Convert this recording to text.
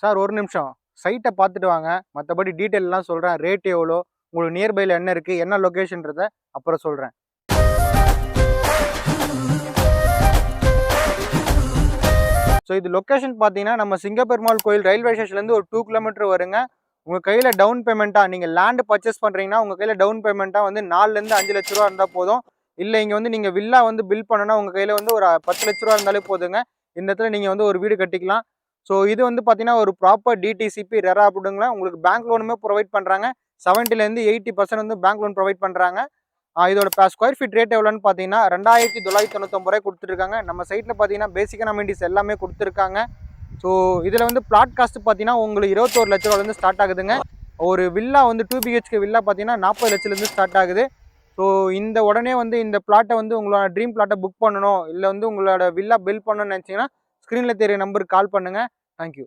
Sir ஒரு நிமிஷம். சைட்ட பார்த்துட்டு வாங்க. மத்தபடி டீட்டெயில்லாம் சொல்றேன். ரேட் எவ்வளோ? உங்களுக்கு நியர்பைல என்ன இருக்கு? என்ன லொகேஷன்றத அப்புறம் சொல்றேன். ஸோ இது லொகேஷன் பார்த்தீங்கன்னா, நம்ம சிங்கப்பெருமாள் கோயில் ரயில்வே ஸ்டேஷன்லேருந்து ஒரு 2 கிலோமீட்டர் வருங்க. உங்க கையில டவுன் பேமெண்ட்டா நீங்க லேண்ட் பர்ச்சேஸ் பண்றீங்கன்னா, உங்க கையில டவுன் பேமெண்ட்டா வந்து 4லருந்து 5 லட்ச ரூவா இருந்தா போதும். இல்ல இங்க வந்து நீங்க வில்லா வந்து பில் பண்ணனும்னா உங்க கையில வந்து ஒரு 10 லட்ச ரூவா இருந்தாலே போதுங்க. இந்த இடத்துல நீங்க வந்து ஒரு வீடு கட்டிக்கலாம். ஸோ இது வந்து பார்த்தீங்கன்னா, ஒரு ப்ராப்பர் டிடிசிபி, ரெரா அப்ரூவ்டுங்களா உங்களுக்கு பேங்க் லோனுமே ப்ரொவைட் பண்றாங்க. 70லேருந்து 80% வந்து பேங்க் லோன் ப்ரொவைட் பண்றாங்க. இதோட ஸ்கொயர் ஃபீட் ரேட் எவ்வளோன்னு பார்த்தீங்கன்னா, ரூ. 2999 குடுத்துருக்காங்க. நம்ம சைட்ல பார்த்தீங்கன்னா, பேசிக்கான அமெனிட்டீஸ் எல்லாமே குடுத்துருக்காங்க. ஸோ இதில வந்து பிளாட் காஸ்ட் பார்த்தீங்கன்னா, உங்களுக்கு 21 லட்ச ரூபாலேருந்து ஸ்டார்ட் ஆகுதுங்க. ஒரு வில்லா வந்து 2 பிஹெச்கே வில்லா பார்த்தீங்கன்னா, 40 லட்சத்துலேருந்து ஸ்டார்ட் ஆகுது. ஸோ இந்த உடனே வந்து இந்த பிளாட்ட வந்து உங்களோட ட்ரீம் பிளாட்ட புக் பண்ணணும், இல்ல வந்து உங்களோட வில்லா பில்ட் பண்ணணும்னு நினைச்சீங்கன்னா, ஸ்க்ரீன்ல தெரிய நம்பருக்கு கால் பண்ணுங்க. Thank you.